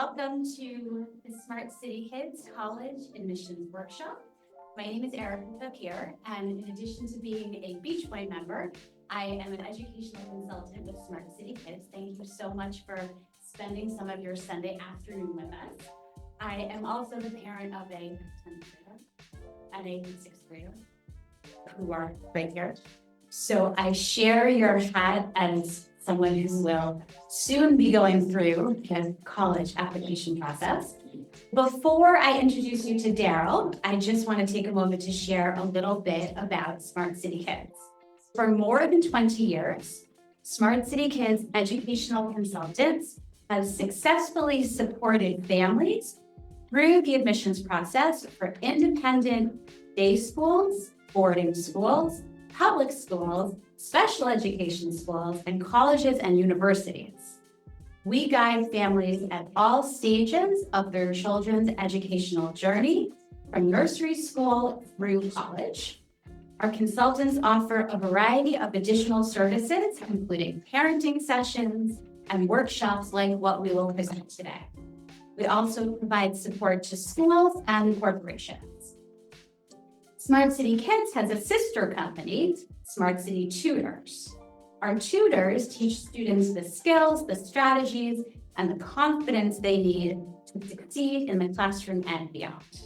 Welcome to the Smart City Kids College Admissions Workshop. My name is Papir, and in addition to being a Beach Boy member, I am an educational consultant with Smart City Kids. Thank you so much for spending some of your Sunday afternoon with us. I am also the parent of a 10th grader and a 6th grader who are right here. So I share your hat as someone who will soon be going through the college application process. Before I introduce you to Darryl, I just want to take a moment to share a little bit about Smart City Kids. For more than 20 years, Smart City Kids educational consultants have successfully supported families through the admissions process for independent day schools, boarding schools, public schools, special education schools, and colleges and universities. We guide families at all stages of their children's educational journey, from nursery school through college. Our consultants offer a variety of additional services, including parenting sessions and workshops like what we will present today. We also provide support to schools and corporations. Smart City Kids has a sister company, Smart City Tutors. Our tutors teach students the skills, the strategies, and the confidence they need to succeed in the classroom and beyond.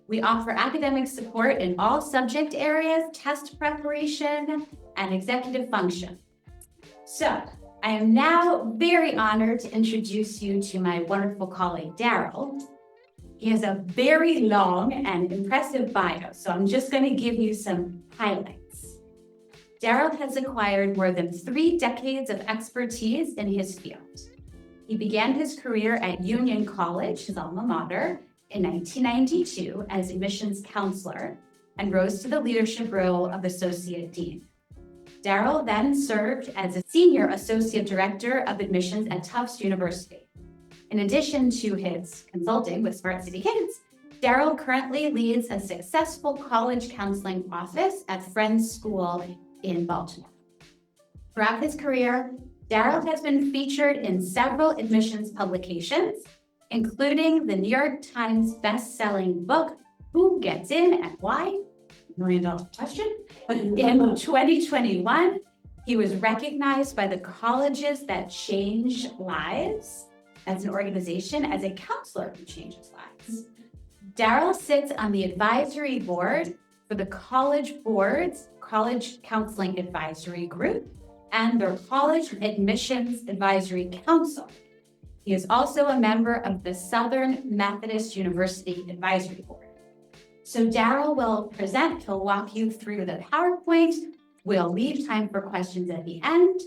We offer academic support in all subject areas, test preparation, and executive function. So, I am now very honored to introduce you to my wonderful colleague, Darryl. He has a very long and impressive bio, so I'm just going to give you some highlights. Darryl has acquired more than 3 decades of expertise in his field. He began his career at Union College, his alma mater, in 1992 as admissions counselor and rose to the leadership role of associate dean. Darryl then served as a senior associate director of admissions at Tufts University. In addition to his consulting with Smart City Kids, Darryl currently leads a successful college counseling office at Friends School in Baltimore. Throughout his career, Darryl has been featured in several admissions publications, including the New York Times best-selling book, Who Gets In and Why? $1 million question. In 2021, he was recognized by the Colleges That Change Lives as an organization as a counselor who changes lives. Darryl sits on the advisory board for the College Board's College Counseling Advisory Group and their College Admissions Advisory Council. He is also a member of the Southern Methodist University Advisory Board. So Darryl will present, he'll walk you through the PowerPoint. We'll leave time for questions at the end.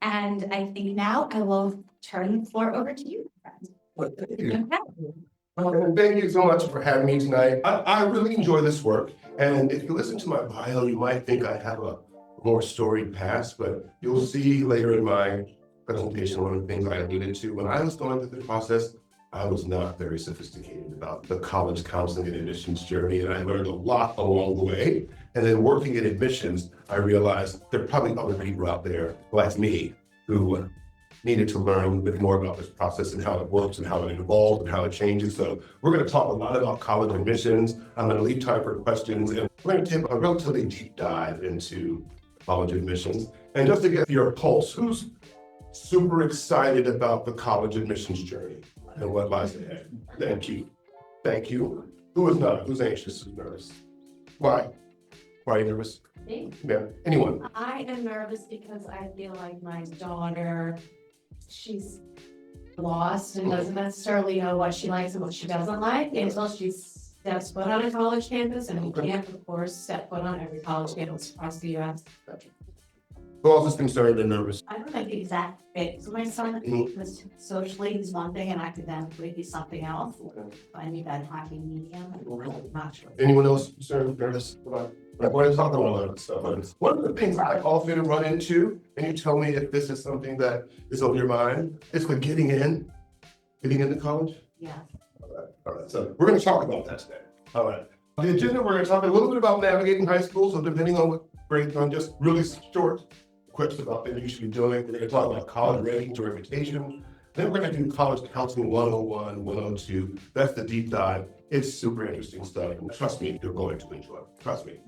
And I think now I will turn the floor over to you, friend. Well, thank you. Thank you so much for having me tonight. I really enjoy this work. And if you listen to my bio, you might think I have a more storied past, but you'll see later in my presentation one of the things I alluded to. When I was going through the process, I was not very sophisticated about the college counseling and admissions journey, and I learned a lot along the way. And then working in admissions, I realized there are probably other people out there like me who needed to learn a little bit more about this process and how it works and how it evolves and how it changes. So we're going to talk a lot about college admissions. I'm going to leave time for questions, and we're going to take a relatively deep dive into college admissions. And just to get your pulse, who's super excited about the college admissions journey and what lies ahead? Thank you. Thank you. Who is not? Who's anxious? Who's nervous? Why? Why are you nervous? Me? Yeah. Anyone? I am nervous because I feel like my daughter, she's lost and doesn't necessarily know what she likes and what she doesn't like until she steps foot on a college campus, and we can't, of course, step foot on every college campus across the U.S. Who else is concerned and nervous? I don't know the exact fit. So my son, was socially he's one thing and academically he's something else. I need that happy medium. I'm really not sure. Anyone else concerned, nervous? We're to talk about all that stuff. One of the things I often run into, and you tell me if this is something that is on your mind, is for getting into college. Yeah. All right. So we're going to talk about that today. All right. The agenda, we're going to talk a little bit about navigating high school. So depending on what grade you're on, just really short quips about things you should be doing. We're going to talk about college ratings or invitation. Then we're gonna do college counseling 101, 102. That's the deep dive. It's super interesting stuff. And trust me, you're going to enjoy it. Trust me.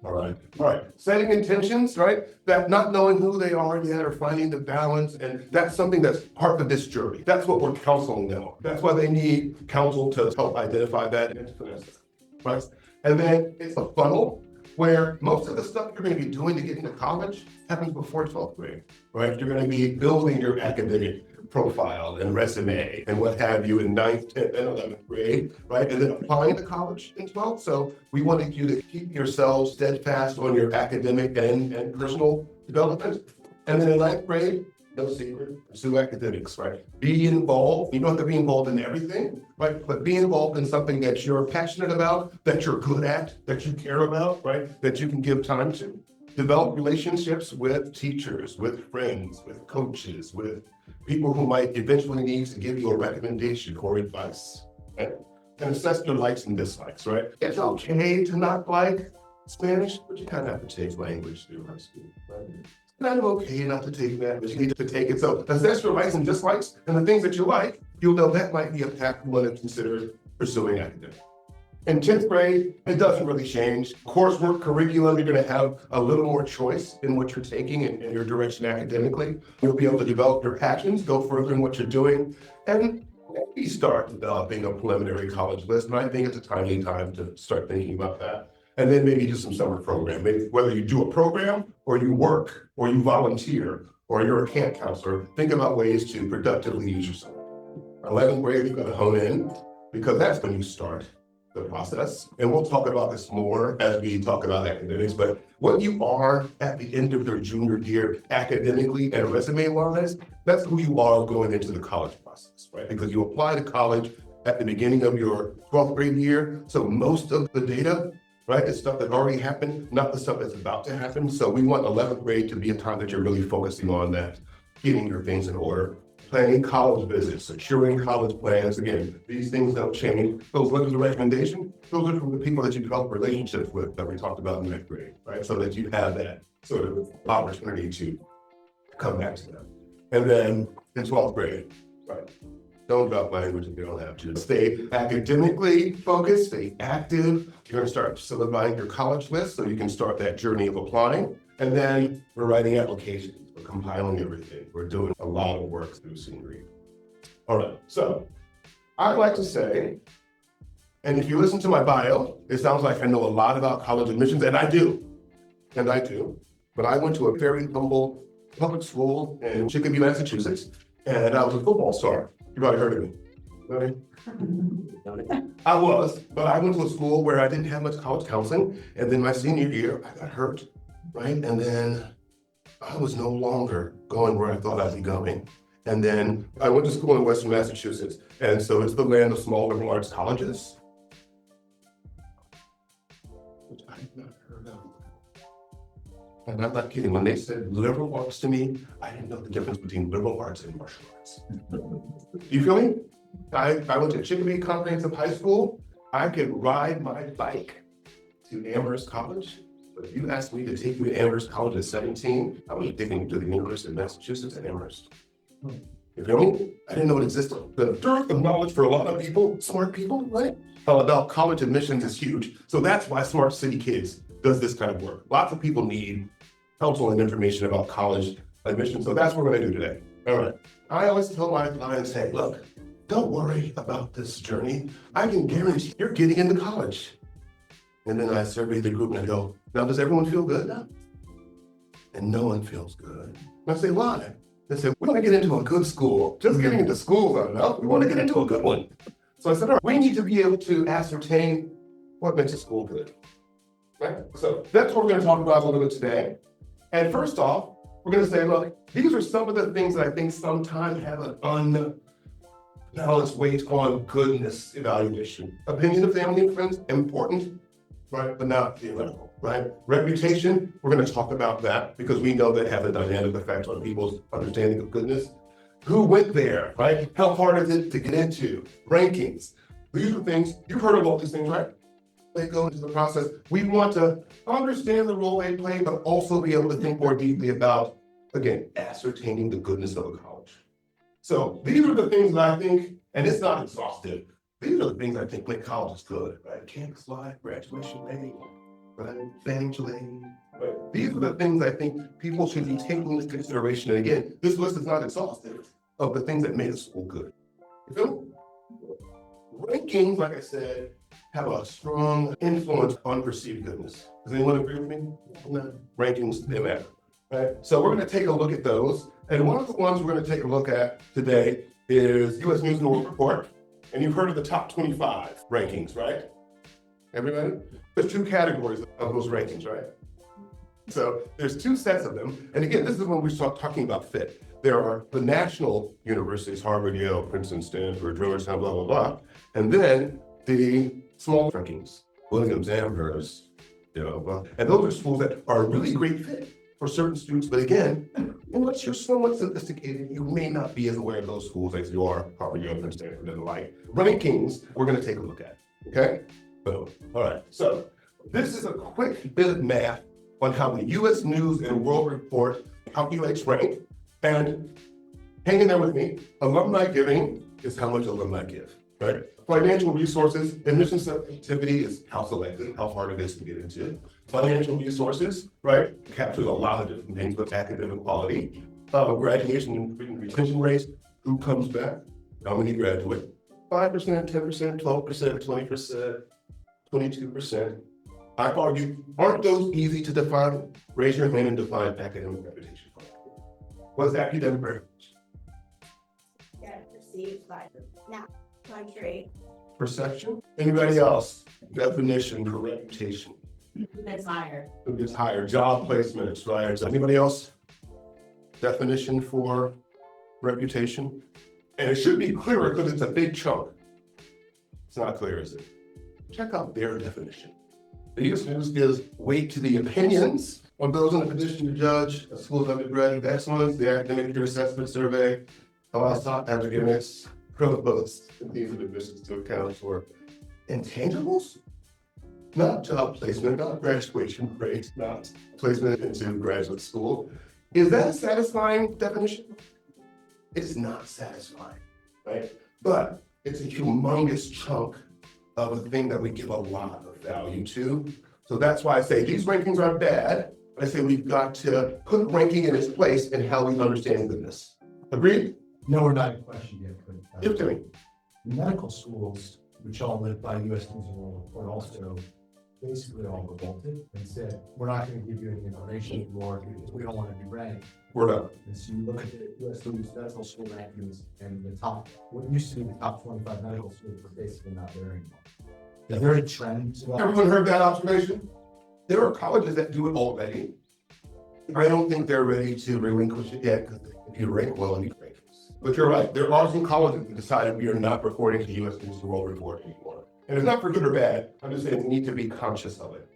All right. All right. Setting intentions, right? That not knowing who they are yet or finding the balance. And that's something that's part of this journey. That's what we're counseling now. That's why they need counsel to help identify that and to finesse it, right? And then it's a funnel where most of the stuff you're going to be doing to get into college happens before 12th grade, right? You're going to be building your academic profile and resume and what have you in 9th, 10th, and 11th grade, right? And then applying to college in 12th. So we wanted you to keep yourself steadfast on your academic and personal development. And then in 9th grade, no secret, pursue academics, right? Be involved. You don't have to be involved in everything, right? But be involved in something that you're passionate about, that you're good at, that you care about, right? That you can give time to. Develop relationships with teachers, with friends, with coaches, with people who might eventually need to give you a recommendation or advice, right? And assess their likes and dislikes, right? It's okay to not like Spanish, but you kind of have to take language through high school, right? It's kind of okay not to take that, but you need to take it. So assess your likes and dislikes, and the things that you like, you'll know that might be a path you want to consider pursuing academic. In 10th grade, it doesn't really change. Coursework, curriculum, you're going to have a little more choice in what you're taking and your direction academically. You'll be able to develop your passions, go further in what you're doing, and maybe start developing a preliminary college list. And I think it's a timely time to start thinking about that. And then maybe do some summer program. Maybe whether you do a program or you work or you volunteer or you're a camp counselor, think about ways to productively use your summer. 11th grade, you're going to hone in because that's when you start the process. And we'll talk about this more as we talk about academics, but what you are at the end of your junior year academically and resume-wise, that's who you are going into the college process, right? Because you apply to college at the beginning of your 12th grade year. So most of the data, right, is stuff that already happened, not the stuff that's about to happen. So we want 11th grade to be a time that you're really focusing on that, getting your things in order, planning college visits, securing college plans. Again, these things don't change. Those letters of recommendation, those are from the people that you develop relationships with that we talked about in 9th grade, right? So that you have that sort of opportunity to come back to them. And then in 12th grade, right? Don't drop language if you don't have to. Stay academically focused, stay active. You're going to start solidifying your college list so you can start that journey of applying. And then we're writing applications. We're compiling everything. We're doing a lot of work through senior year. All right, so I'd like to say, and if you listen to my bio, it sounds like I know a lot about college admissions, and I do, but I went to a very humble public school in Chicopee, Massachusetts, and I was a football star. You probably heard of me, right? I was, but I went to a school where I didn't have much college counseling, and then my senior year, I got hurt, right? And then I was no longer going where I thought I'd be going. And then I went to school in Western Massachusetts. And so it's the land of small liberal arts colleges, which I had not heard of. And I'm not kidding. When they said liberal arts to me, I didn't know the difference between liberal arts and martial arts. You feel me? I went to Chicopee Comprehensive High School. I could ride my bike to Amherst College. But if you asked me to take you to Amherst College at 17, I was taking you to the University of Massachusetts at Amherst. You feel me? I didn't know it existed. The dearth of knowledge for a lot of people, smart people, right? About college admissions is huge. So that's why Smart City Kids does this kind of work. Lots of people need counsel and information about college admissions. So that's what we're going to do today. All right. I always tell my clients, hey, look, don't worry about this journey. I can guarantee you're getting into college. And then I survey the group and I go, now does everyone feel good now? And no one feels good. And I say, why? They say, we want to get into a good school. Just getting into school is not enough. We want to get into a good one. So I said, all right, we need to be able to ascertain what makes a school good. Right? So that's what we're going to talk about a little bit today. And first off, we're going to say, look, these are some of the things that I think sometimes have an unbalanced weight on goodness evaluation. Opinion of family and friends, important, right? But not theoretical, right? Reputation, we're going to talk about that because we know that has a dynamic effect on people's understanding of goodness. Who went there, right? How hard is it to get into? Rankings. These are things, you've heard of all these things, right? They go into the process. We want to understand the role they play, but also be able to think more deeply about, again, ascertaining the goodness of a college. So these are the things that I think, and it's not exhaustive. These are the things I think make colleges good, right? Campus life, graduation day, right? Evangeline. But these are the things I think people should be taking into consideration. And again, this list is not exhaustive of the things that made a school good. You feel me? Rankings, like I said, have a strong influence on perceived goodness. Does anyone agree with me? No. Rankings, they matter. Right? So we're going to take a look at those. And one of the ones we're going to take a look at today is U.S. News and World Report. And you've heard of the top 25 rankings, right? Everybody? There's two categories of those rankings, right? So there's two sets of them. And again, this is when we start talking about fit. There are the national universities, Harvard, Yale, Princeton, Stanford, Georgetown, blah, blah, blah. And then the small rankings, Williams, Amherst, and those are schools that are a really great fit for certain students. But again, unless you're somewhat sophisticated, you may not be as aware of those schools as you are Harvard, Yale, Princeton, Stanford, and the like. Rankings, we're going to take a look at, okay? Boom. All right. So this is a quick bit of math on how the U.S. News and World Report calculates rank. And hang in there with me, alumni giving is how much alumni give, right? Financial resources, admission sensitivity is how selected, how hard it is to get into. Financial resources, right, captures a lot of different things, but academic quality. Graduation and retention rates, who comes back, how many graduate? 5%, 10%, 12%, 20%, 22%. I argue, aren't those easy to define? Raise your hand and define academic reputation. What's academic reputation? Yeah, perceived by the country. Perception? Anybody else? Definition for reputation. That's higher. Who gets hired? Job placements, right? Anybody else? Definition for reputation? And it should be clearer because it's a big chunk. It's not clear, is it? Check out their definition. The U.S. News gives weight to the opinions on those in a position to judge a school's undergraduate excellence, the academic peer assessment survey, allows top academics, provost, and these are the admissions to account for intangibles, not job placement, not graduation grades, not placement into graduate school. Is that a satisfying definition? It's not satisfying, right? But it's a humongous chunk of a thing that we give a lot of value to. So that's why I say these rankings aren't bad. I say we've got to put ranking in its place in how we understand goodness. Agreed? No, we're not in question yet, but Give it to me. medical schools, which all live by U.S. News and World Report, also basically all revolted and said, we're not going to give you any information anymore because we don't want to be ranked. We're done. And so you look at the U.S. News medical school rankings and the top, what used to be the top 25 medical schools are basically not there anymore. Is there a trend to that? Everyone heard that observation? There are colleges that do it already. I don't think they're ready to relinquish it yet because if you rank well in these rankings. But you're right, there are some colleges that decided we are not reporting to U.S. News and World Report anymore. And it's not for good or bad, I'm just saying we need to be conscious of it.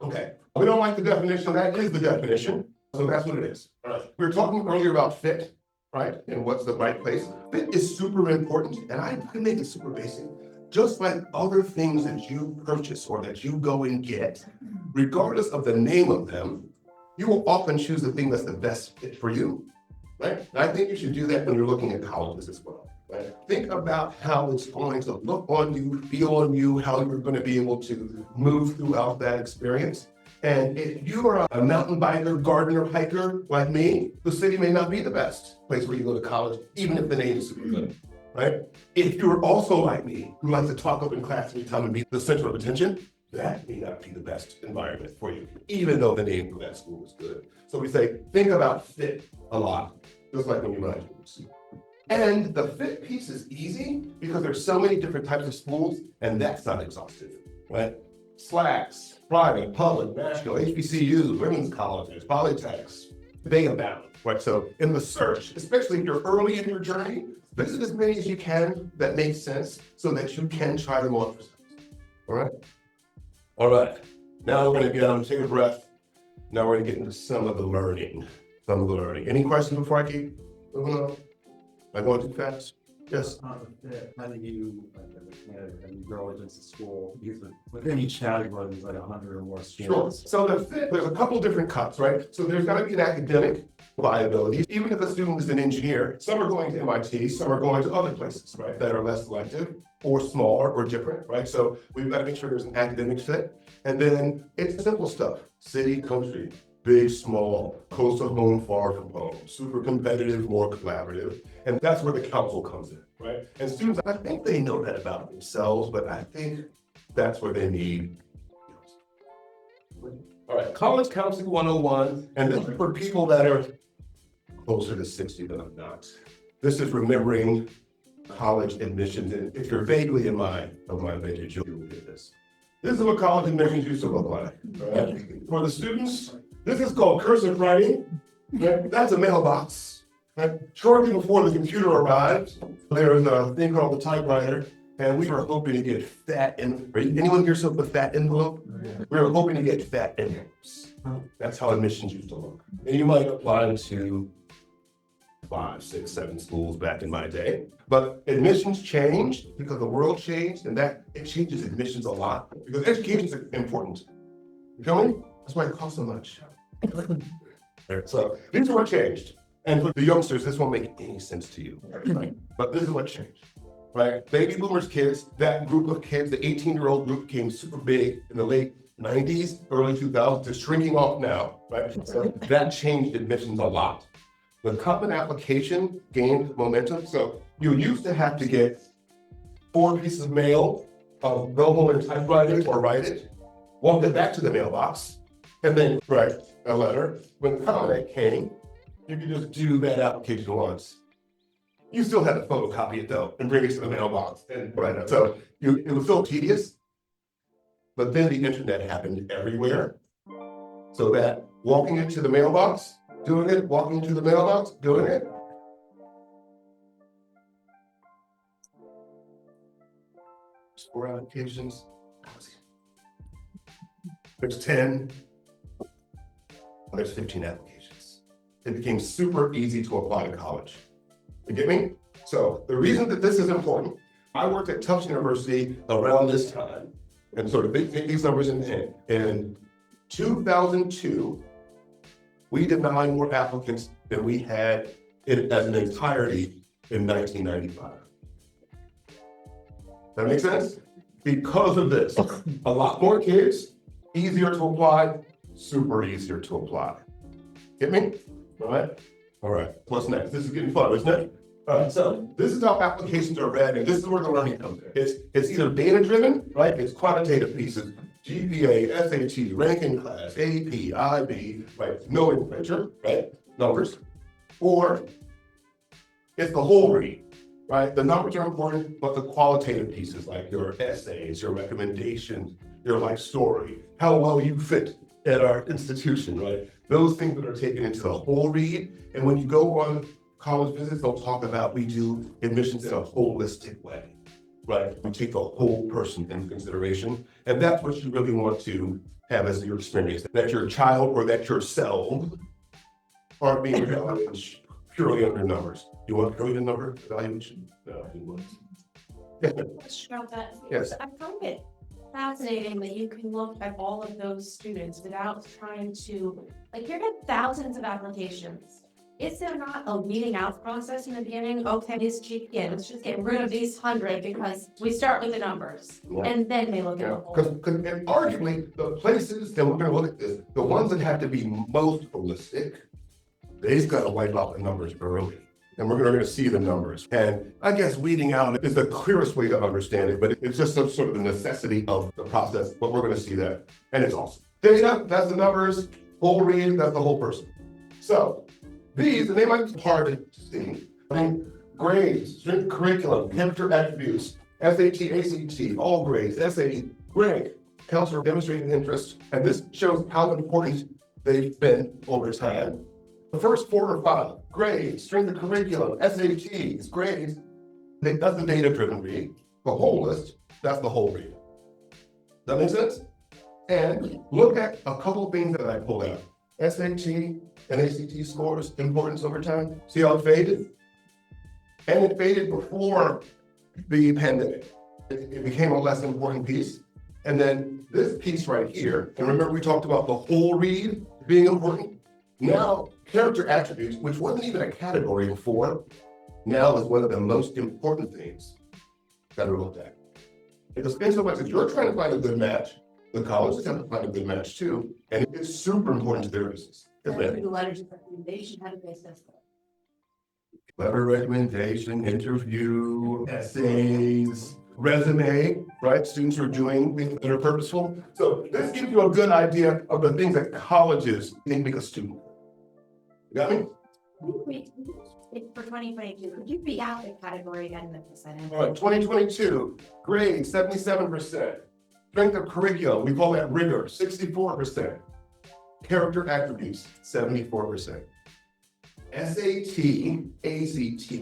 Okay, we don't like the definition, that is the definition, so that's what it is. All right. We were talking earlier about fit, right? And what's the right place. Fit is super important, and I can make it super basic. Just like other things that you purchase or that you go and get, regardless of the name of them, you will often choose the thing that's the best fit for you, right? And I think you should do that when you're looking at colleges as well, right? Think about how it's going to look on you, feel on you, how you're going to be able to move throughout that experience. And if you are a mountain biker, gardener, hiker like me, the city may not be the best place where you go to college, even if the name is super good. Right? If you're also like me, who likes to talk up in class every time and be the center of attention, that may not be the best environment for you, even though the name of that school is good. So we say, think about fit a lot, just like when you manage groups. And the fit piece is easy because there's so many different types of schools, and that's not exhaustive, right? Slacks, private, public, national, HBCUs, women's colleges, polytechs, they abound, right? So in the search, especially if you're early in your journey, visit as many as you can that make sense so that you can try them on. All right? All right. Now we're going to get on, take a breath. Now we're going to get into some of the learning. Any questions before I keep moving on? Am I going too fast? Yes. How do you, and you grow into school, within each category, there's like 100 or more Sure. students. So there's a couple different cuts, right? So there's got to be an academic viability. Even if a student is an engineer, some are going to MIT, some are going to other places, right, that are less selective or smaller or different, right? So we've got to make sure there's an academic fit. And then it's simple stuff, city, country, big, small, close to home, far from home, super competitive, more collaborative. And that's where the council comes in, right? And students, I think they know that about themselves, but I think that's where they need. All right, College Counseling 101, and this is for people that are closer to 60 than I'm not. This is remembering college admissions, and if you're vaguely in my vintage, you'll get this. This is what college admissions used to look like. Right? For the students, this is called cursive writing. Right? That's a mailbox. Right? Shortly before the computer arrived, there was a thing called the typewriter, and we were hoping to get fat anyone here so with fat envelope? We were hoping to get fat envelopes. That's how admissions used to look. And you might apply to 5, 6, 7 schools back in my day. But admissions changed because the world changed, and that it changes admissions a lot because education is important. You feel me? That's why it costs so much. So these are what changed. And for the youngsters, this won't make any sense to you. Right? But this is what changed. Right? Baby boomers kids, that group of kids, the 18-year-old group became super big in the late 90s, early 2000s. It's shrinking off now, right? So that changed admissions a lot. The common application gained momentum. So you used to have to get 4 pieces of mail, go home and typewrite it or write it, walk it back to the mailbox, and then write a letter. When Common App came, you could just do that application once. You still had to photocopy it though and bring it to the mailbox and write it. So it was so tedious. But then the internet happened everywhere. So that walking into the mailbox, doing it, walking to the mailbox, doing it. There's 4 applications. There's 10. There's 15 applications. It became super easy to apply to college. You get me? So the reason that this is important, I worked at Tufts University around this time, and sort of take these numbers in hand. In 2002, we denied more applicants than we had as an entirety in 1995. That makes sense? Because of this, a lot more kids, easier to apply, super easier to apply. Get me? All right? All right, what's next? This is getting fun, isn't it? All right, so this is how applications are read, and this is where the learning comes in. It's either data-driven, right? It's quantitative pieces, GPA, SAT, ranking class, AP, IB, right? No literature, right? Numbers. Or it's the whole read, right? The numbers are important, but the qualitative pieces like your essays, your recommendations, your life story, how well you fit at our institution, right? Those things that are taken into the whole read. And when you go on college visits, they'll talk about we do admissions in a holistic way, right? We take the whole person into consideration. And that's what you really want to have as your experience, that your child or that yourself aren't being evaluated purely under numbers. You want purely the number evaluation? No, you want. About that. Yes. I find it fascinating that you can look at all of those students without trying to, like, you're getting thousands of applications. Is there not a weeding out process in the beginning? Okay, this GPA, let's just get rid of these 100 because we start with the numbers. Yeah. And then they look at the whole. Because and arguably, the places that we're gonna look at this, the ones that have to be most holistic, they've got to wipe out the numbers early. And we're gonna see the numbers. And I guess weeding out is the clearest way to understand it, but it's just some sort of the necessity of the process, but we're gonna see that. And it's awesome. Data, that's the numbers, whole read, that's the whole person. So these, and they might be hard to see. I mean, grades, strength curriculum, character attributes, SAT, ACT, all grades, SAT, rank, counselor demonstrating interest, and this shows how important they've been over time. The first 4 or 5, grades, strength of curriculum, SATs, grades, that's the data-driven read. The whole list, that's the whole read. Does that make sense? And look at a couple of things that I pulled out. SAT and ACT scores, importance over time. See how it faded? And it faded before the pandemic. It became a less important piece. And then this piece right here, and remember we talked about the whole read being important? Now Character attributes, which wasn't even a category before, now is one of the most important things that are looked at. Because in so much as you're trying to find a good match, the college is trying to find a good match too, and it's super important to their business. Yes, ma'am. The letters of recommendation, how do they assess that? Letter recommendation, interview, essays, resume, right? Students are doing things that are purposeful. So this gives you a good idea of the things that colleges think make a student. You got me? For 2022, could you read out the category again in the percentage? All right, 2022, grade 77%. Strength of curriculum, we call that rigor, 64%. Character attributes, 74%. SAT, ACT,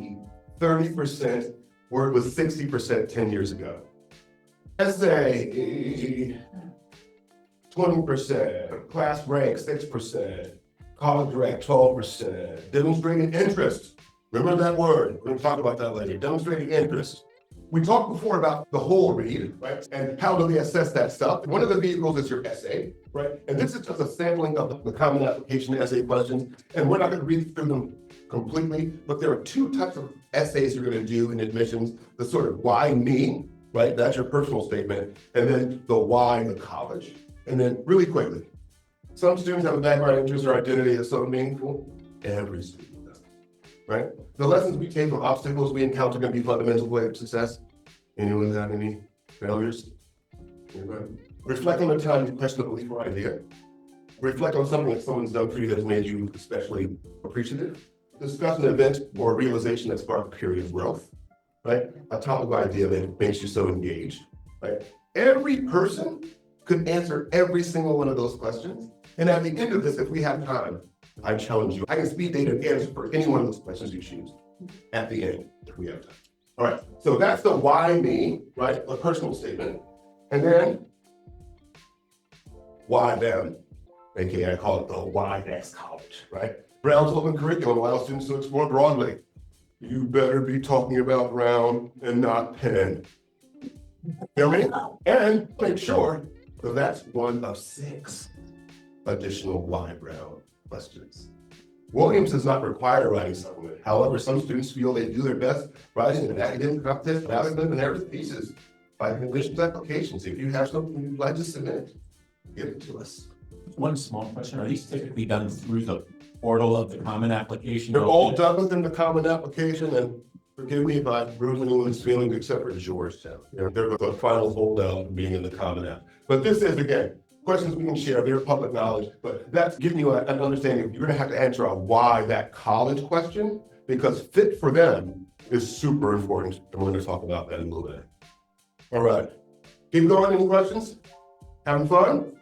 30%, where it was 60% 10 years ago. Essay, 20%, class rank, 6%, college rank, 12%, demonstrating interest. Remember that word, we're gonna talk about that later, demonstrating interest. We talked before about the whole read, right? And how do they assess that stuff? One of the vehicles is your essay, right? And this is just a sampling of the common application essay questions. And we're not gonna read through them completely, but there are two types of essays you're gonna do in admissions. The sort of why me, right? That's your personal statement. And then the why the college. And then really quickly, some students have a background interest or identity that's so meaningful. Every student does, right? The lessons we take from obstacles we encounter can be fundamental way of success. Anyone got any failures? Anybody? Reflect on the time you questioned a belief or idea. Reflect on something that someone's done for you that has made you especially appreciative. Discuss an event or a realization that sparked a period of growth, right? A topical idea that makes you so engaged, right? Every person could answer every single one of those questions. And at the end of this, if we have time, I challenge you. I can speed date and answer for any one of those questions you choose at the end, if we have time. All right, so that's the why me, right? A personal statement. And then why them, AKA I call it the why next college, right? Brown's open curriculum allows students to explore broadly. You better be talking about Brown and not Penn. You know what I mean? And make sure that that's one of 6 additional why Brown questions. Williams does not require a writing supplement. However, some students feel they do their best writing an academic contest rather than narrative pieces by admissions applications. If you have something you'd like to submit, give it to us. One small question, are these typically done through the portal of the common application? They're all done within the common application, and forgive me if I bruise anyone's feelings except for George. They're the final holdout of being in the common app. But this is, again, questions we can share, they're public knowledge, but that's giving you an understanding. You're gonna have to answer a why that college question, because fit for them is super important. And we're gonna talk about that in a little bit. All right, keep going, any questions? Having fun?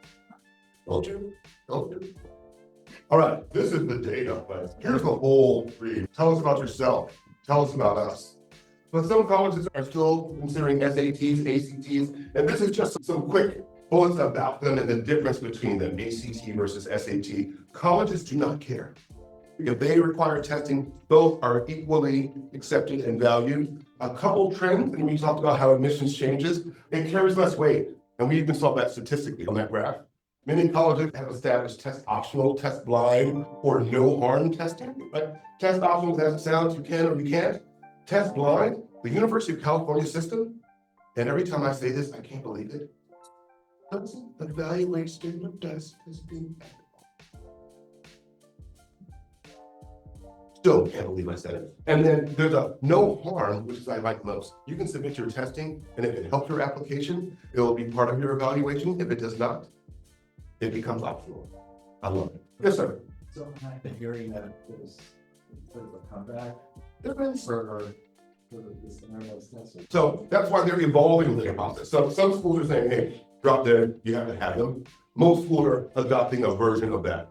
Told you, told you. All right, this is the data, but here's the whole read. Tell us about yourself, tell us about us. But some colleges are still considering SATs, ACTs, and this is just some quick bullets about them and the difference between them, ACT versus SAT. Colleges do not care. If they require testing, both are equally accepted and valued. A couple trends, and we talked about how admissions changes, it carries less weight. And we even saw that statistically on that graph. Many colleges have established test optional, test blind, or no harm testing, right? Test optional as it sounds, you can or you can't. Test blind, the University of California system, and every time I say this, I can't believe it, doesn't evaluate student tests as being ethical. Still can't believe I said it. And then there's a no harm, which is I like most. You can submit your testing, and if it helps your application, it will be part of your evaluation. If it does not, it becomes optional. I love it. Yes, sir. So I've been hearing that there's sort of a comeback There is. for this scenarios testing. So that's why they're evolving about this. So some schools are saying, hey, drop dead, you have to have them. Most schools are adopting a version of that.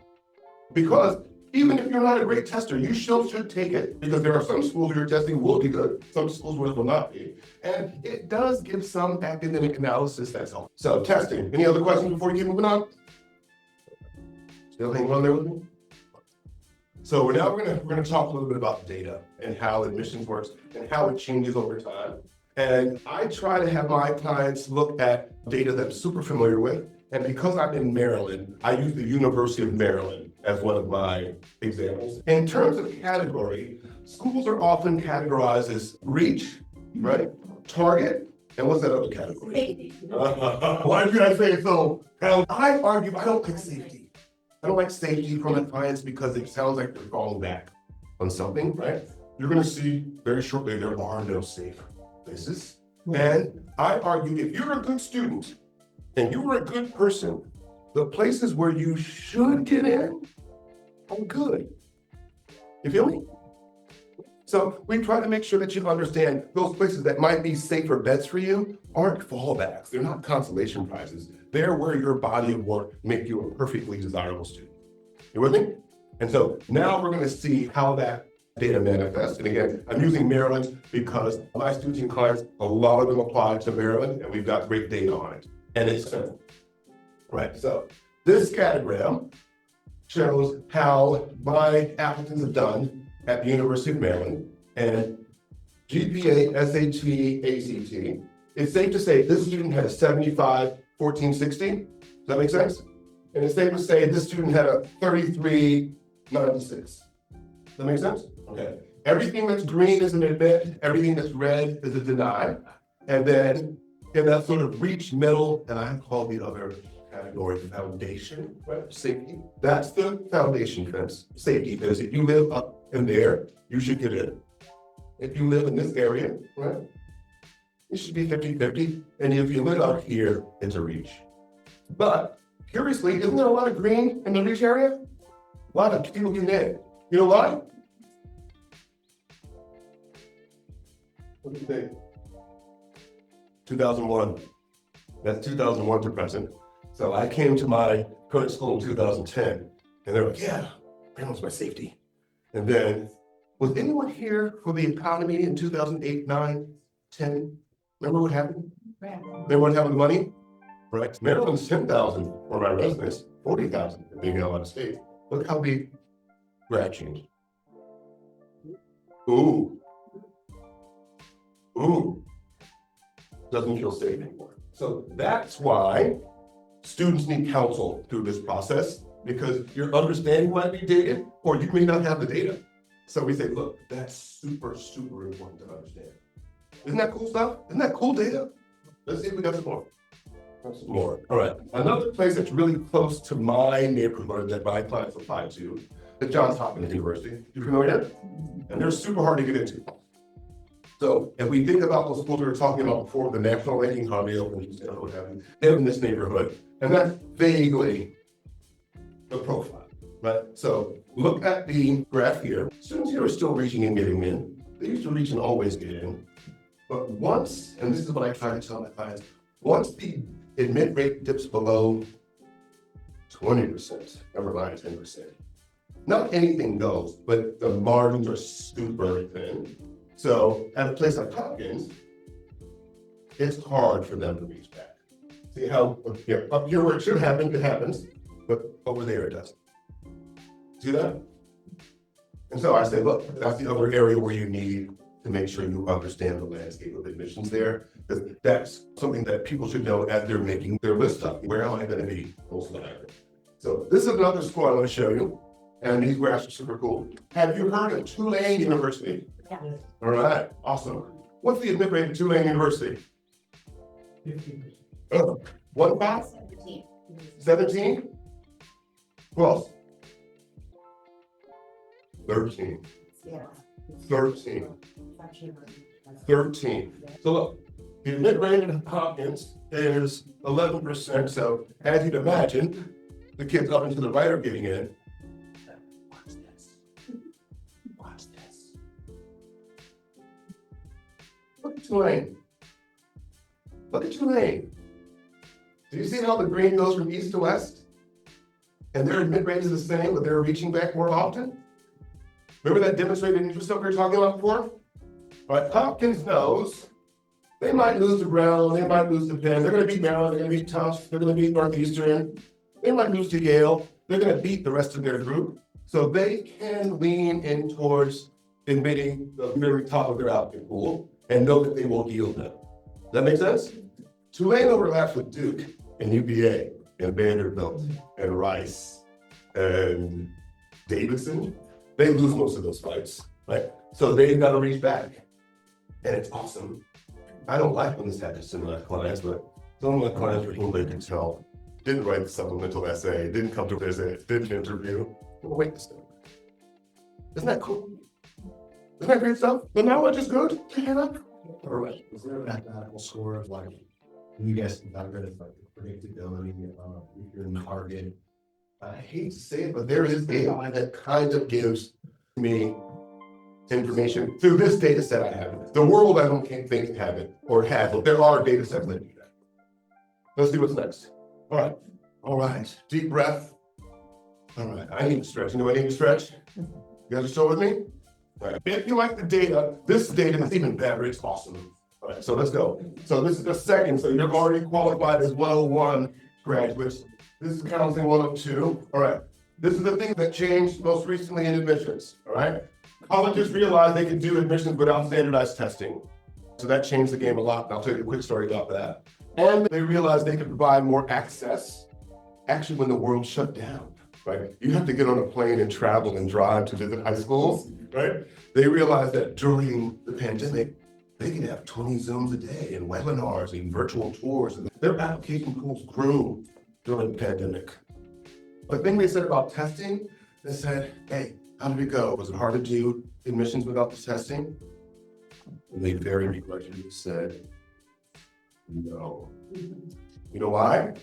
Because even if you're not a great tester, you still should take it, because there are some schools where your testing will be good, some schools where it will not be. And it does give some academic analysis that's helpful. So testing, any other questions before you keep moving on? Still hanging on there with me? So now we're gonna talk a little bit about data and how admissions works and how it changes over time. And I try to have my clients look at data that I'm super familiar with. And because I'm in Maryland, I use the University of Maryland as one of my examples. In terms of category, schools are often categorized as reach, right? Target, and what's that other category? Why did I say it so? I argue, I don't like safety. I don't like safety from my clients because it sounds like they're falling back on something, right? You're gonna see very shortly, there are no safe places. And I argue, if you're a good student and you are a good person, the places where you should get in are good. You feel me? So we try to make sure that you understand those places that might be safer bets for you aren't fallbacks. They're not consolation prizes. They're where your body of work make you a perfectly desirable student. You with me? And so now we're gonna see how that data manifests. And again, I'm using Maryland because my students and clients, a lot of them apply to Maryland and we've got great data on it. And it's simple, right? So this scattergram shows how my applicants have done at the University of Maryland, and GPA, SAT, ACT. It's safe to say this student had a 75, 14, 60. Does that make sense? And it's safe to say this student had a 33, 96. Does that make sense? Okay. Everything that's green is an admit, everything that's red is a deny. And then in that sort of reach middle, and I call the other category foundation, right? Safety. That's the foundation fence. Safety, because if you live up in there, you should get in. If you live in this area, right? It should be 50-50. And if you live out here, it's a reach. But curiously, isn't there a lot of green in the reach area? A lot of people getting in. You know why? What do you think? 2001. That's 2001 to present. So I came to my current school in 2010, and they're like, yeah, Maryland's my safety. And then, was anyone here for the economy in 2008, 9, 10? Remember what happened? They weren't having the money, right? Maryland's 10,000 for my residents, 40,000 if being out of state. Look how big grad changed. Ooh. Ooh. Doesn't feel safe anymore. So that's why students need counsel through this process, because your understanding might be dated or you may not have the data. So we say, look, that's super, super important to understand. Isn't that cool stuff? Isn't that cool data? Let's see if we got some more. Some more. All right. Another place that's really close to my neighborhood that my clients apply to is Johns Hopkins University. You familiar? And they're super hard to get into. So if we think about those schools we were talking about before, the national ranking, Harvey, what have you, they're in this neighborhood. And that's vaguely the profile, right? So look at the graph here. Students here are still reaching and getting in. They used to reach and always get in. But once, and this is what I try to tell my clients, once the admit rate dips below 20%, never mind 10%, not anything goes, but the margins are super thin. So at a place like Hopkins, it's hard for them to reach back. See how up here where it should happen, it happens, but over there it doesn't. See that? And so I say, look, that's the other area where you need to make sure you understand the landscape of admissions there, because that's something that people should know as they're making their list up. Where am I going to be most likely? So this is another school I want to show you, and these graphs are super cool. Have you heard of Tulane University? Yeah. All right, awesome. What's the admit rate at Tulane University? 50%. Oh, what? 17. 17? Who else? 13. Yeah. 13. 13. So look, the admit rate at Hopkins is 11%. So as you'd imagine, the kids up into the right are getting in. Watch this. Watch this. Look at Tulane. Look at Tulane. Do you see how the green goes from east to west? And their admit rate is the same, but they're reaching back more often? Remember that demonstrated interest that we were talking about before? All right, Hopkins knows they might lose to Brown, they might lose to Penn, they're gonna beat Maryland, they're gonna beat Tufts, they're gonna beat Northeastern, they might lose to Yale, they're gonna beat the rest of their group. So they can lean in towards admitting the very top of their applicant pool and know that they will yield them. Does that make sense? Tulane overlaps with Duke and UVA and Vanderbilt and Rice and Davidson, they lose most of those fights, right? So they've got to reach back. And it's awesome. I don't like when this happens to my clients, but some of my clients for whom they can tell didn't write the supplemental essay, didn't come to visit, didn't interview. Well, wait a second. Isn't that cool? Isn't that great stuff? The knowledge is good. Keep it up. All right. Is there a mathematical score of like, you guys got rid of like the predictability, if you're in the target? I hate to say it, but there is AI that kind of gives me information through this data set I have. The world, I don't think have it or has it. There are data sets that do that. Let's see what's next. All right. All right. Deep breath. All right. I need to stretch. You know I need to stretch? You guys are still with me? All right. If you like the data, this data is even better. It's awesome. All right. So let's go. So this is the second. So you're already qualified as 101 graduates. This is counseling 102. All right. This is the thing that changed most recently in admissions. All right. Colleges realized they could do admissions without standardized testing. So that changed the game a lot. I'll tell you a quick story about that. And they realized they could provide more access actually when the world shut down, right? You have to get on a plane and travel and drive to visit high schools, right? They realized that during the pandemic, they could have 20 Zooms a day and webinars and virtual tours. And their application pools grew during the pandemic. The thing they said about testing, they said, hey, how did it go? Was it hard to do admissions without the testing? And they very begrudgingly said, no. You know why?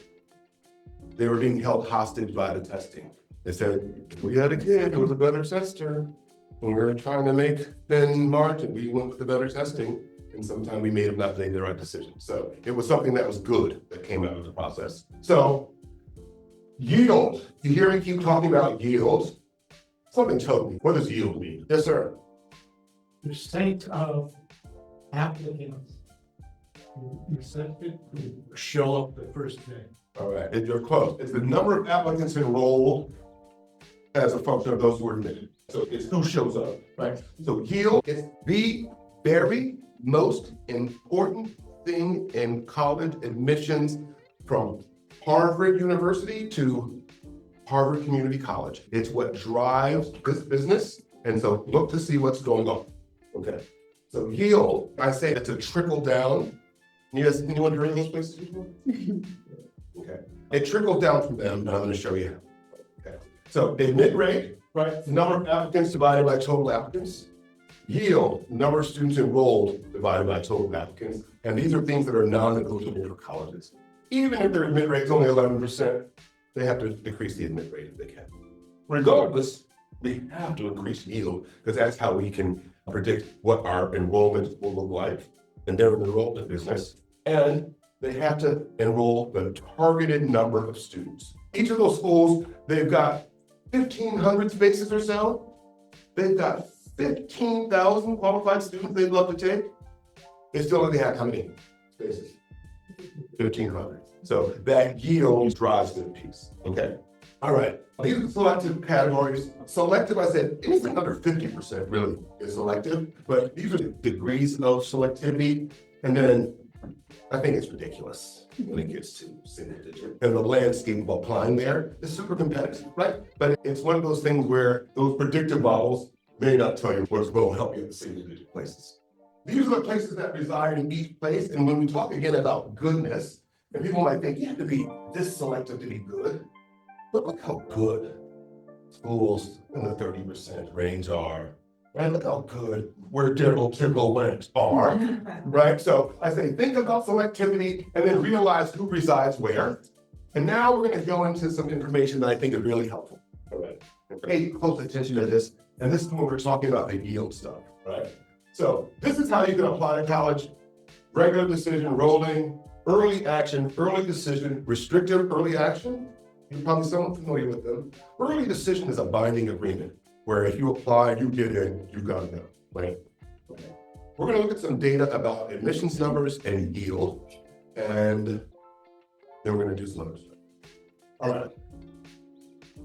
They were being held hostage by the testing. They said, if we had a kid who was a better tester, when we were trying to make thin margin, we went with the better testing, and sometimes we made them not make the right decision. So it was something that was good that came out of the process. So yield, you hear me keep talking about yield? Something told me, what does yield mean? Yes, sir. Percent of applicants who accepted who show up the first day. All right, and you're close. It's the number of applicants enrolled as a function of those who are admitted. So it's who shows up, right? So yield is the very most important thing in college admissions from Harvard University to Harvard Community College. It's what drives this business. And so look to see what's going on. Okay. So yield, I say it's a trickle down. Anyone heard of those places before? Okay. It trickled down from them, and I'm going to show you how. Okay. So admit rate, right? The number of applicants divided by total applicants. Yield, number of students enrolled divided by total applicants. And these are things that are non-negotiable for colleges. Even if their admit rate is only 11%, they have to decrease the admit rate if they can. Regardless, we have to increase yield because that's how we can predict what our enrollment will look like. And they're an enrollment business. And they have to enroll the targeted number of students. Each of those schools, they've got 1,500 spaces or so. They've got 15,000 qualified students they'd love to take. They still only have how many spaces? 1,500. So that yield drives the piece, okay? All right, these are selective categories. Selective, I said, anything under 50% really is selective, but these are the degrees of selectivity. And then I think it's ridiculous when it gets to single digit. And the landscape of applying there is super competitive, right? But it's one of those things where those predictive models may not tell you what's going to help you at the single digit places. These are the places that reside in each place. And when we talk again about goodness, and people might think you have to be this selective to be good, but look how good schools in the 30% range are. Right? Look how good where Darryl Tiggle went are, right? So I say, think about selectivity and then realize who resides where. And now we're going to go into some information that I think is really helpful. All right. Pay close attention to this. And this is when we're talking about the yield stuff, right? So this is how you can apply to college. Regular decision, rolling, early action, early decision, restrictive early action. You're probably somewhat familiar with them. Early decision is a binding agreement where if you apply, you get in, you gotta go, right? Okay. We're gonna look at some data about admissions numbers and yield, and then we're gonna do some other stuff. All right.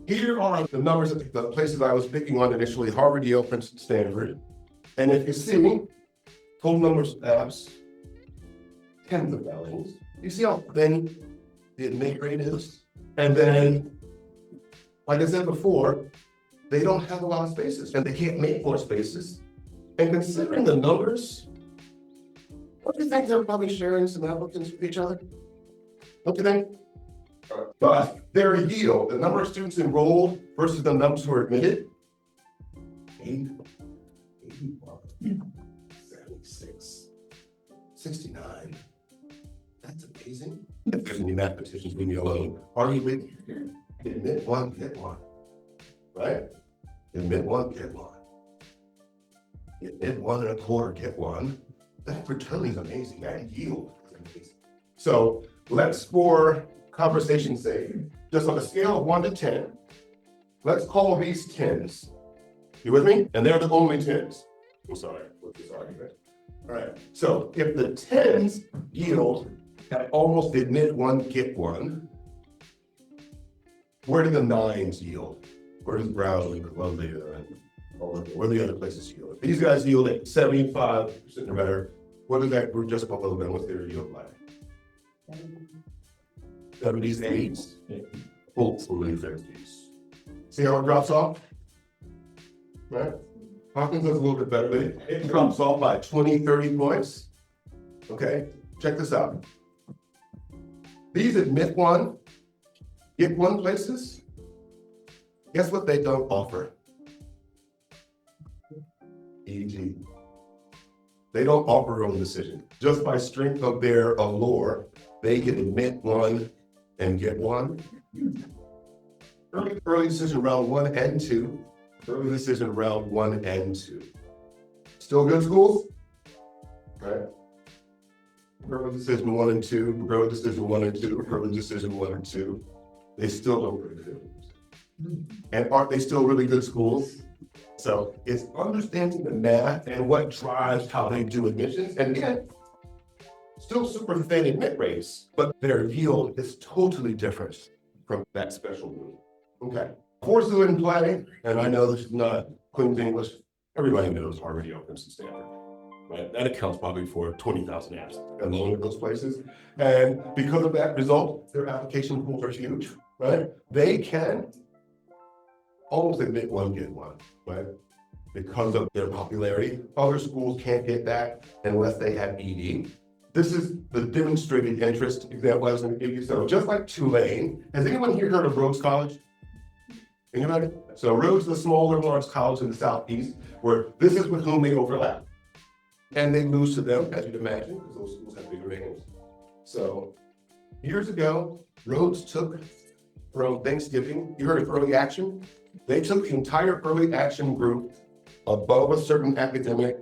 Here are the numbers of the places I was picking on initially, Harvard, Yale, Princeton, Stanford. And if you see, total numbers of apps, tens of thousands. You see how thin the admit rate is? And then like I said before, they don't have a lot of spaces and they can't make more spaces. And considering the numbers, don't you think they're probably sharing some applicants with each other? Don't you think? But their yield, the number of students enrolled versus the numbers who are admitted, 81, 76, 69. That's amazing. If there's any mathematicians, leave me alone. Are you with me here? Admit one, get one. Right? Admit one, get one. Admit 1.25, get one. That fertility is amazing. That yield is amazing. So let's, for conversation's sake, just on a scale of 1 to 10, let's call these 10s. You with me? And they're the only 10s. I'm sorry with this argument. All right. So if the 10s yield at almost admit one, get one, where do the 9s yield? Where does Brown, Columbia, and where the other places yield? If these guys yield at 75% or better, what is that group just below them? What's their yield like? 70s, 80s, hopefully 50s. See how it drops off? Right? Hawkins does a little bit better, but it drops off by 20, 30 points. Okay, check this out. These admit one, get one places. Guess what they don't offer? EG. They don't offer their own decision. Just by strength of their allure, they can admit one and get one. Early decision round 1 and 2. Early decision round 1 and 2. Still good schools? Right. Early decision 1 and 2. Early decision 1 and 2. Early decision 1 and 2. They still don't really do. And aren't they still really good schools? So it's understanding the math and what drives how they do admissions. And again, still super thin admit rates, but their yield is totally different from that special group. Okay. Forces in play, and I know this is not Queen's English. Everybody knows Harvard, Yale, Princeton, Stanford. Right? That accounts probably for 20,000 apps alone in those places. And because of that result, their application pools are huge, right? They can almost admit one, get one, right? Because of their popularity. Other schools can't get that unless they have ED. This is the demonstrated interest example I was going to give you. So just like Tulane, has anyone here heard of Rhodes College? Anybody? So Rhodes is a small liberal arts college in the Southeast where this is with whom they overlap. And they lose to them, as you'd imagine, because those schools have bigger names. So years ago, Rhodes took from Thanksgiving, you heard of early action? They took the entire early action group above a certain academic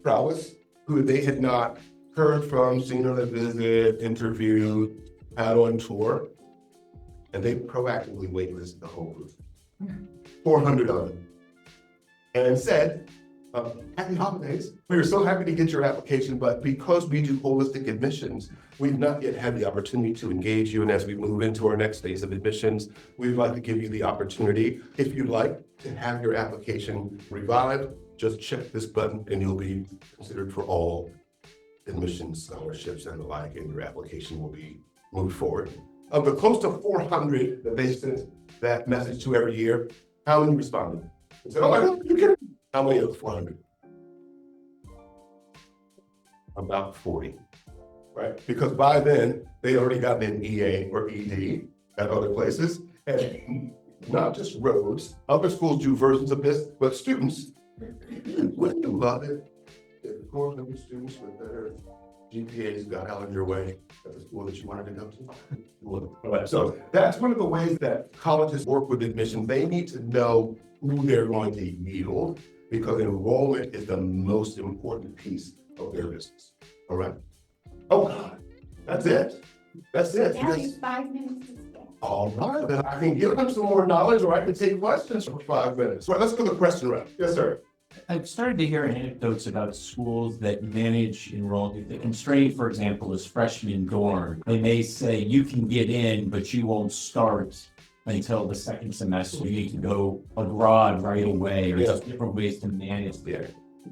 prowess who they had not heard from, seen on a visit, interviewed, had on tour, and they proactively waitlisted the whole group. 400 of them. And said, happy holidays. We are so happy to get your application, but because we do holistic admissions, we've not yet had the opportunity to engage you. And as we move into our next phase of admissions, we'd like to give you the opportunity, if you'd like, to have your application revived. Just check this button and you'll be considered for all admissions, scholarships, and the like, and your application will be moved forward. Of the close to 400 that they sent that message to every year, how many responded? They said, oh, you kidding? How many of the 400? About 40, right? Because by then, they already got an EA or ED at other places. And not just Rhodes, other schools do versions of this, but students, wouldn't you love it if 400 students with better GPAs got out of your way at the school that you wanted to go to? So that's one of the ways that colleges work with admissions. They need to know who they're going to yield, because enrollment is the most important piece of their business. All right? Oh, God. That's it. That's it. Yeah, you have 5 minutes to spare. All right. Then I can give them some more knowledge, or I can take questions for 5 minutes. Right, let's go to the question round. Yes, sir. I've started to hear anecdotes about schools that manage enrollment. The constraint, for example, is freshman dorm. They may say you can get in, but you won't start until the second semester. You need to go abroad right away, or just different ways to manage there.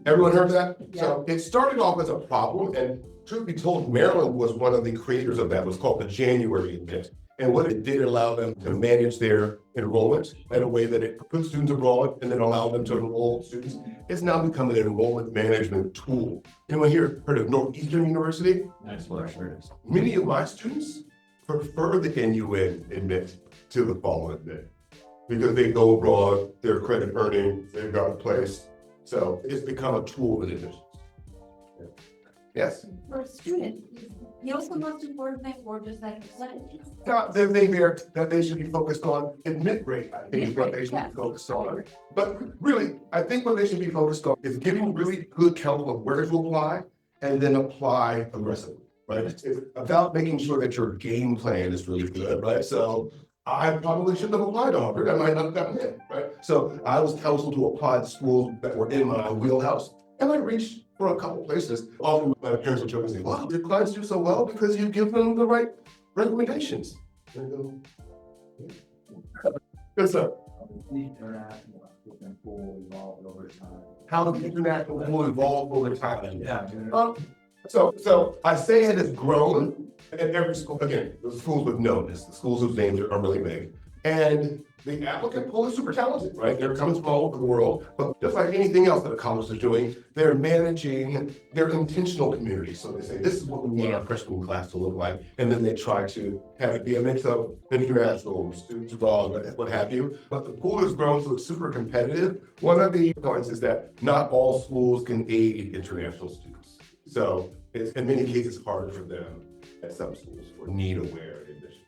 Everyone heard that? Yeah. So it started off as a problem, and truth be told, Maryland was one of the creators of that. It was called the January admit. And what it did allow them to manage their enrollment in a way that it put students abroad and then allow them to enroll students. It's now become an enrollment management tool. Anyone here heard of Northeastern University? That's what it is. Many of my students prefer the NUN admit to the fall admit because they go abroad, they're credit earning, they've got a place. So it's become a tool in admissions. Yes. For a student, you know what's the most important thing, or just like percentages? That they should be focused on admit rate, I think is what they should be focused on. But really, I think what they should be focused on is giving really good counsel of where to apply and then apply aggressively, right? It's about making sure that your game plan is really good, right? So I probably shouldn't have applied to Harvard, I might not have gotten in, right? So I was counseled to apply to schools that were in my wheelhouse, and I reached for a couple places. Often my parents would joke and say, wow, your clients do so well because you give them the right recommendations. And I go, yeah. Good sir. How the international will evolve over time. Yeah. So I say it has grown at every school. Again, the schools with notice, the schools whose names are really big. And the applicant pool is super talented, right? They're coming from all over the world, but just like anything else that a college is doing, they're managing their intentional community. So they say, this is what we want our freshman class to look like. And then they try to have it be a mix of international students abroad, what have you. But the pool has grown, so it's super competitive. One of the points is that not all schools can aid international students. So it's in many cases hard for them at some schools for need-aware admissions.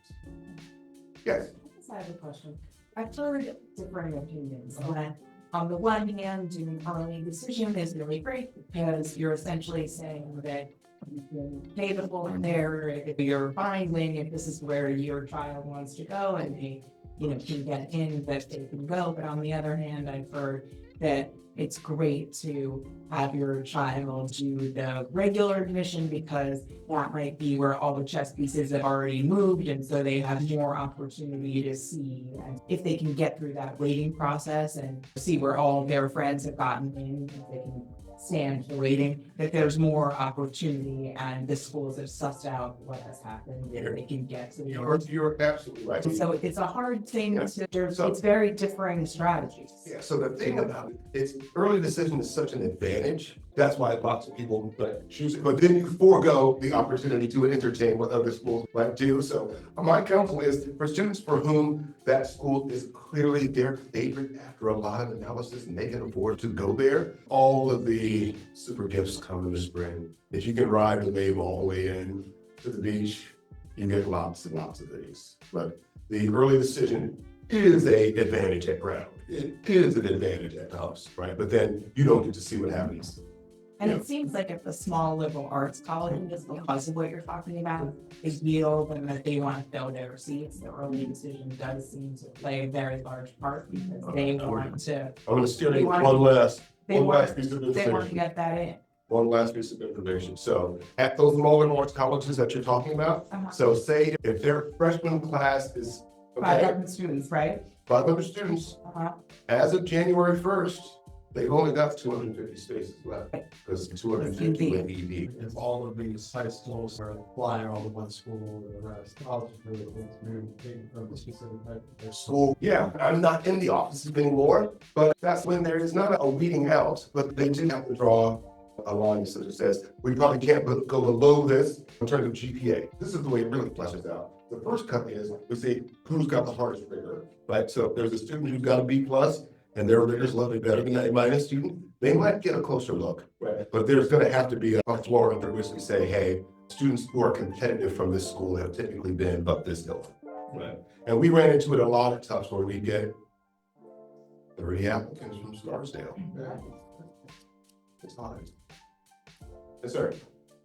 Yes. I have a question. I've heard differing opinions that on the one hand, doing early decision is really great because you're essentially saying that you can pay the full fare if you're finding if this is where your child wants to go and they, can get in that they can go. But on the other hand, I've heard that it's great to have your child do the regular admission because that might be where all the chess pieces have already moved, and so they have more opportunity to see if they can get through that waiting process and see where all their friends have gotten in, if they can stand for waiting, that there's more opportunity and the schools have sussed out what has happened and they can get to the You're absolutely right. so it's a hard thing Yeah. it's very differing strategies. Yeah, so the thing about it is early decision is such an advantage. That's why lots of people choose it, but then you forego the opportunity to entertain what other schools might do. So my counsel is for students for whom that school is clearly their favorite after a lot of analysis and they can afford to go there, all of the super gifts come in the spring. If you can ride the wave all the way in to the beach, you get lots and lots of things. But the early decision is an advantage at Brown. It is an advantage at Tufts, right? But then you don't get to see what happens. And Yeah. it seems like if the small liberal arts college, just because of what you're talking about, is yield and that they want to fill their seats, the early decision does seem to play a very large part because they want to, I'm gonna steer They you want- one last they piece of want to information. get that in. One last piece of information. So at those smaller arts colleges that you're talking about, Uh-huh. so say if their freshman class is 500 students, right? 500 students, Uh-huh. as of January 1st, they've only got 250 spaces left because 250 went ED. If all of these high schools are flying all to one school or the rest, colleges really think to move from a specific type of their school. So, yeah, I'm not in the offices anymore, but that's when there is not a weeding out, but they do have to draw a line that says, we probably can't go below this in terms of GPA. This is the way it really fleshes out. The first cut is, we see who's got the hardest rigor, right? So if there's a student who's got a B plus, and their rigor is slightly better than that minus student, they might get a closer look, right? But there's gonna have to be a floor under which we say, hey, students who are competitive from this school have typically been up this hill, right? And we ran into it a lot of times where we get 30 applicants from Scarsdale. It's hard. Yes, sir.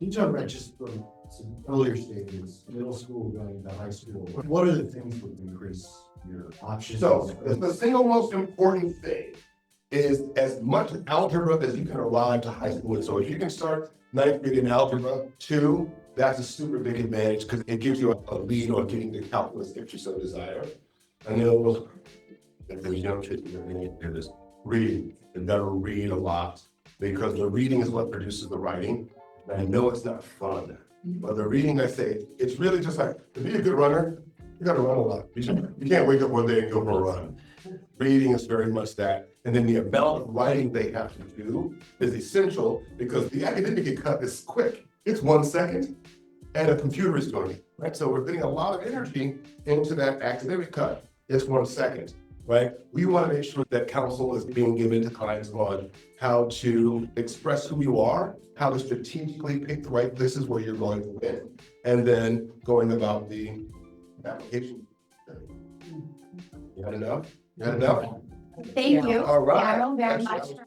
You talk about just from some earlier stages, middle school going to high school. What are the things that increase your options? So the single most important thing is as much algebra as you can arrive to high school with. So if you can start ninth grade in algebra 2, that's a super big advantage because it gives you a lead on getting the calculus if you so desire. I know if there's young kids who are going to do this, read. You better read a lot because the reading is what produces the writing. And I know it's not fun, but the reading, I say, it's really just like to be a good runner. You gotta run a lot. You can't wake up one day and go for a run. Reading is very much that. And then the amount of writing they have to do is essential because the academic cut is quick. It's 1 second and a computer is doing it, right? So we're putting a lot of energy into that academic cut. It's 1 second, right? We want to make sure that counsel is being given to clients on how to express who you are, how to strategically pick the right places where you're going to win, and then going about the application. You had enough? You had enough? Thank you, All right. Darryl, very Excellent. much.